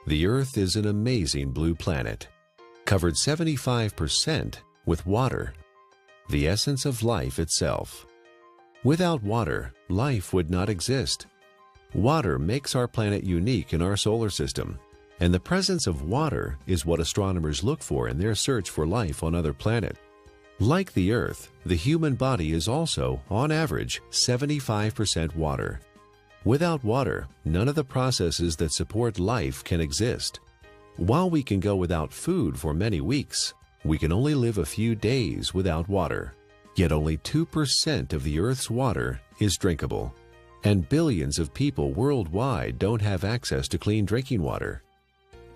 The Earth is an amazing blue planet, covered 75% with water, the essence of life itself. Without water, life would not exist. Water makes our planet unique in our solar system, and the presence of water is what astronomers look for in their search for life on other planets. Like the Earth, the human body is also, on average, 75% water. Without water, none of the processes that support life can exist. While we can go without food for many weeks, we can only live a few days without water. Yet only 2% of the Earth's water is drinkable, and billions of people worldwide don't have access to clean drinking water.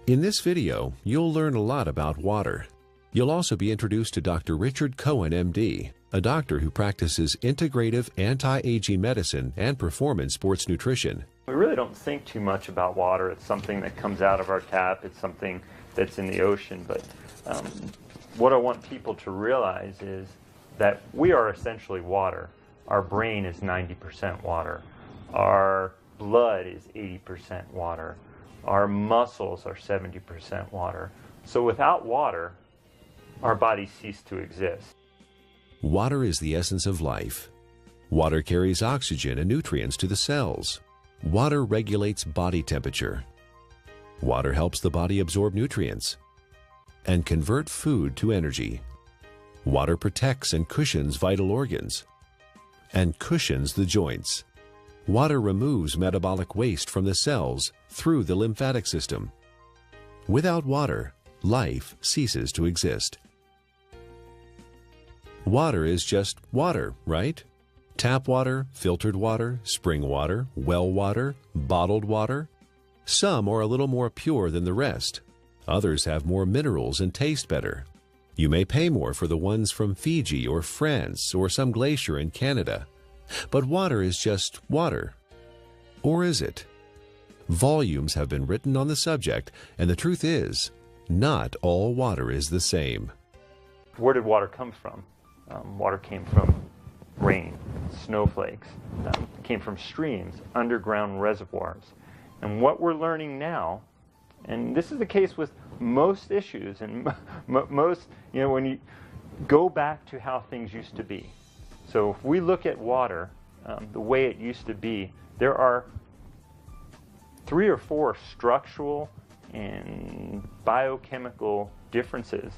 In this video, you'll learn a lot about water. You'll also be introduced to Dr. Richard Cohen, MD, a doctor who practices integrative anti-aging medicine and performance sports nutrition. We really don't think too much about water. It's something that comes out of our tap. It's something that's in the ocean. But what I want people to realize is that we are essentially water. Our brain is 90% water. Our blood is 80% water. Our muscles are 70% water. So without water, our bodies cease to exist. Water is the essence of life. Water carries oxygen and nutrients to the cells. Water regulates body temperature. Water helps the body absorb nutrients and convert food to energy. Water protects and cushions vital organs and cushions the joints. Water removes metabolic waste from the cells through the lymphatic system. Without water, life ceases to exist. Water is just water, right? Tap water, filtered water, spring water, well water, bottled water. Some are a little more pure than the rest. Others have more minerals and taste better. You may pay more for the ones from Fiji or France or some glacier in Canada. But water is just water. Or is it? Volumes have been written on the subject, and the truth is, not all water is the same. Where did water come from? Water came from rain, snowflakes, came from streams, underground reservoirs. And what we're learning now, and this is the case with most issues, and most, when you go back to how things used to be. So if we look at water, the way it used to be, there are 3 or 4 structural and biochemical differences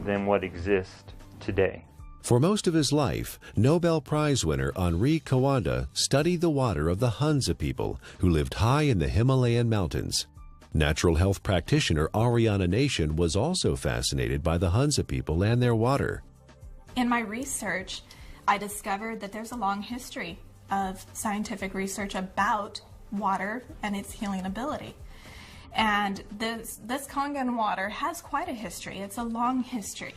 than what exists today. For most of his life, Nobel Prize winner Henri Coanda studied the water of the Hunza people who lived high in the Himalayan mountains. Natural health practitioner Ariana Nation was also fascinated by the Hunza people and their water. In my research, I discovered that there's a long history of scientific research about water and its healing ability. And this Kangen water has quite a history. It's a long history.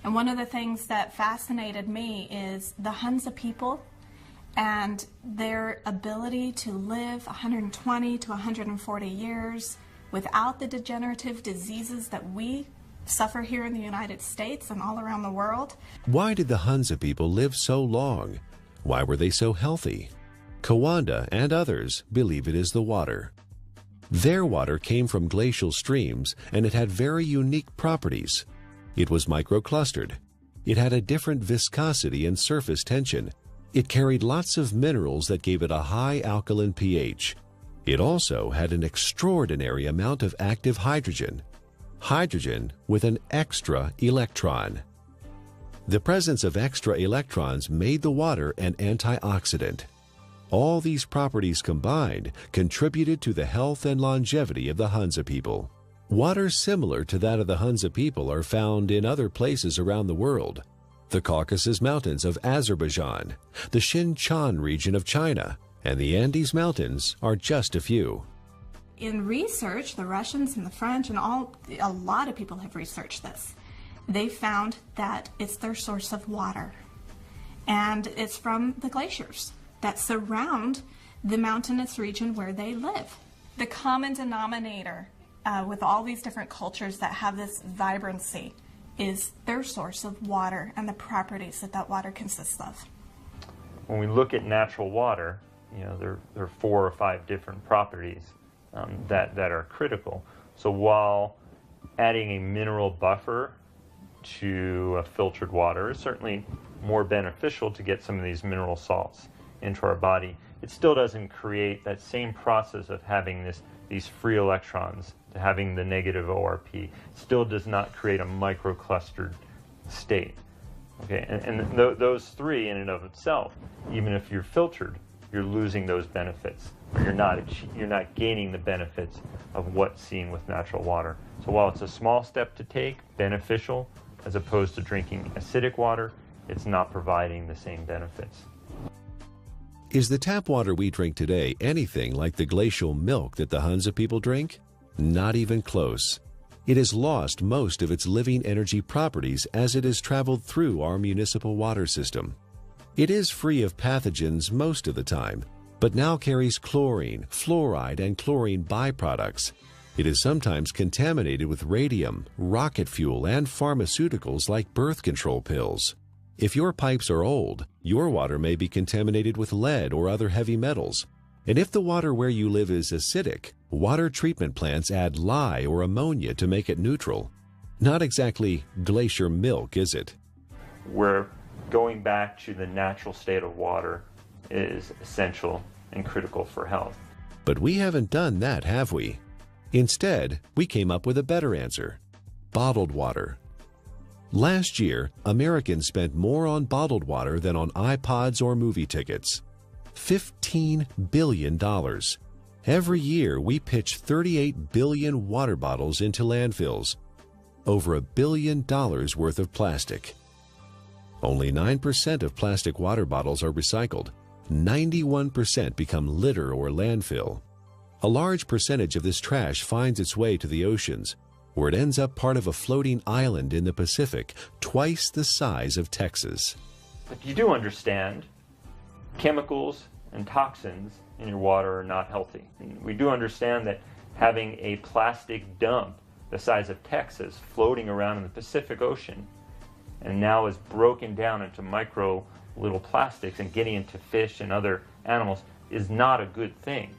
And one of the things that fascinated me is the Hunza people and their ability to live 120 to 140 years without the degenerative diseases that we suffer here in the United States and all around the world. Why did the Hunza people live so long? Why were they so healthy? Coanda and others believe it is the water. Their water came from glacial streams, and it had very unique properties. It was microclustered. It had a different viscosity and surface tension. It carried lots of minerals that gave it a high alkaline pH. It also had an extraordinary amount of active hydrogen. Hydrogen with an extra electron. The presence of extra electrons made the water an antioxidant. All these properties combined contributed to the health and longevity of the Hunza people. Water similar to that of the Hunza people are found in other places around the world. The Caucasus Mountains of Azerbaijan, the Xinjiang region of China, and the Andes Mountains are just a few. In research, the Russians and the French and a lot of people have researched this. They found that it's their source of water. And it's from the glaciers that surround the mountainous region where they live. The common denominator with all these different cultures that have this vibrancy is their source of water and the properties that that water consists of. When we look at natural water, there are 4 or 5 different properties that are critical. So while adding a mineral buffer to a filtered water is certainly more beneficial to get some of these mineral salts into our body, it still doesn't create that same process of having these free electrons, to having the negative ORP. It still does not create a microclustered state. Okay, and those three in and of itself, even if you're filtered, you're losing those benefits, or you're not gaining the benefits of what's seen with natural water. So while it's a small step to take, beneficial, as opposed to drinking acidic water, it's not providing the same benefits. Is the tap water we drink today anything like the glacial milk that the Hunza people drink? Not even close. It has lost most of its living energy properties as it has traveled through our municipal water system. It is free of pathogens most of the time, but now carries chlorine, fluoride, and chlorine byproducts. It is sometimes contaminated with radium, rocket fuel, and pharmaceuticals like birth control pills. If your pipes are old, your water may be contaminated with lead or other heavy metals. And if the water where you live is acidic, water treatment plants add lye or ammonia to make it neutral. Not exactly glacier milk, is it? Where going back to the natural state of water is essential and critical for health. But we haven't done that, have we? Instead, we came up with a better answer: bottled water. Last year, Americans spent more on bottled water than on iPods or movie tickets. $15 billion. Every year, we pitch 38 billion water bottles into landfills. Over $1 billion worth of plastic. Only 9% of plastic water bottles are recycled. 91% become litter or landfill. A large percentage of this trash finds its way to the oceans, where it ends up part of a floating island in the Pacific, twice the size of Texas. But you do understand chemicals and toxins in your water are not healthy. And we do understand that having a plastic dump the size of Texas floating around in the Pacific Ocean and now is broken down into micro little plastics and getting into fish and other animals is not a good thing.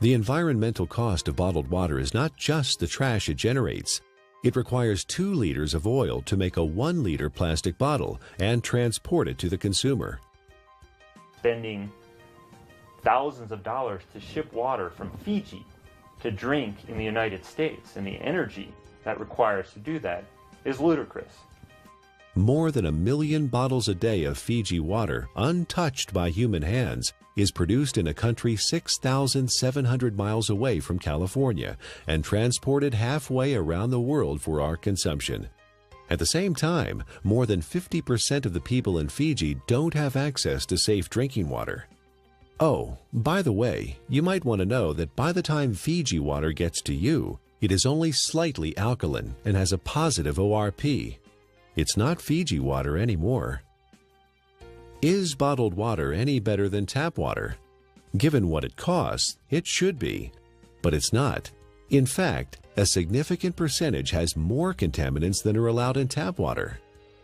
The environmental cost of bottled water is not just the trash it generates. It requires 2 liters of oil to make a 1-liter plastic bottle and transport it to the consumer. Spending thousands of dollars to ship water from Fiji to drink in the United States, and the energy that requires to do that is ludicrous. More than 1 million bottles a day of Fiji water, untouched by human hands, is produced in a country 6,700 miles away from California and transported halfway around the world for our consumption. At the same time, more than 50% of the people in Fiji don't have access to safe drinking water. Oh, by the way, you might want to know that by the time Fiji water gets to you, it is only slightly alkaline and has a positive ORP. It's not Fiji water anymore. Is bottled water any better than tap water? Given what it costs, it should be. But it's not. In fact, a significant percentage has more contaminants than are allowed in tap water.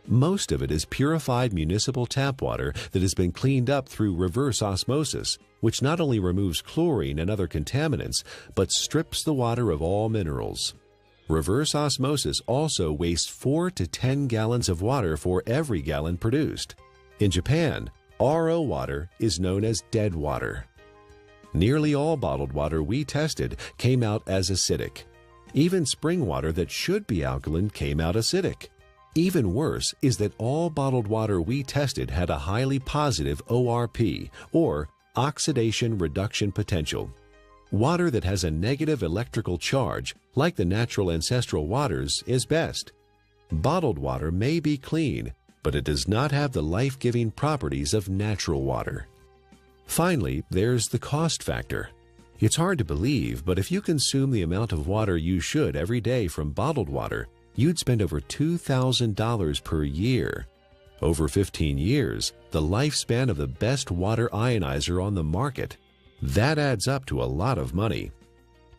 Most of it is purified municipal tap water that has been cleaned up through reverse osmosis, which not only removes chlorine and other contaminants, but strips the water of all minerals. Reverse osmosis also wastes 4 to 10 gallons of water for every gallon produced. In Japan, RO water is known as dead water. Nearly all bottled water we tested came out as acidic. Even spring water that should be alkaline came out acidic. Even worse is that all bottled water we tested had a highly positive ORP, or oxidation reduction potential. Water that has a negative electrical charge, like the natural ancestral waters, is best. Bottled water may be clean, but it does not have the life-giving properties of natural water. Finally, there's the cost factor. It's hard to believe, but if you consume the amount of water you should every day from bottled water, you'd spend over $2,000 per year. Over 15 years, the lifespan of the best water ionizer on the market. That adds up to a lot of money.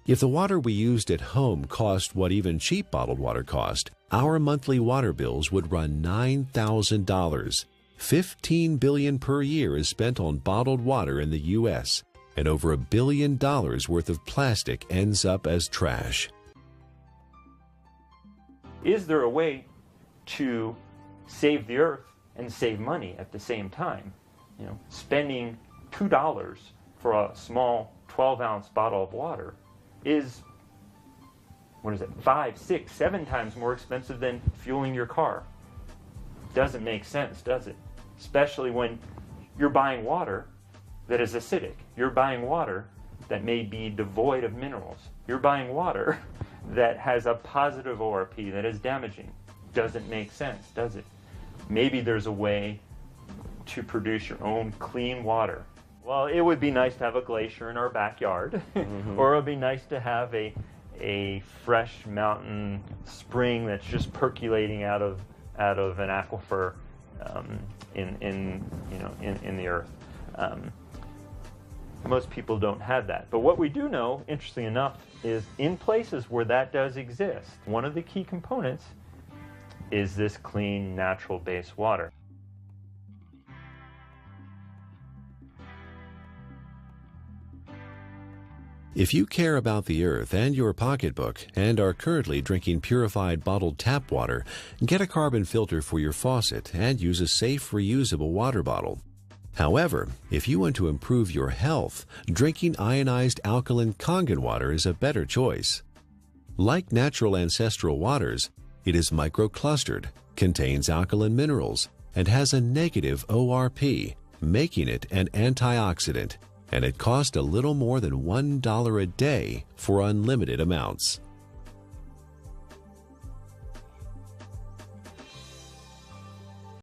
If the water we used at home cost what even cheap bottled water cost, our monthly water bills would run $9,000. $15 billion per year is spent on bottled water in the U.S. and over $1 billion worth of plastic ends up as trash. Is there a way to save the earth and save money at the same time? You know, spending $2 for a small 12-ounce bottle of water is, 5, 6, 7 times more expensive than fueling your car. Doesn't make sense, does it? Especially when you're buying water that is acidic. You're buying water that may be devoid of minerals. You're buying water that has a positive ORP that is damaging. Doesn't make sense, does it? Maybe there's a way to produce your own clean water. Well, it would be nice to have a glacier in our backyard, or it would be nice to have a fresh mountain spring that's just percolating out of an aquifer in the earth. Most people don't have that. But what we do know, interestingly enough, is in places where that does exist, one of the key components is this clean, natural-based water. If you care about the earth and your pocketbook and are currently drinking purified bottled tap water, get a carbon filter for your faucet and use a safe, reusable water bottle. However, if you want to improve your health, drinking ionized alkaline Kangen water is a better choice. Like natural ancestral waters, it is microclustered, contains alkaline minerals, and has a negative ORP, making it an antioxidant, and it costs a little more than $1 a day for unlimited amounts.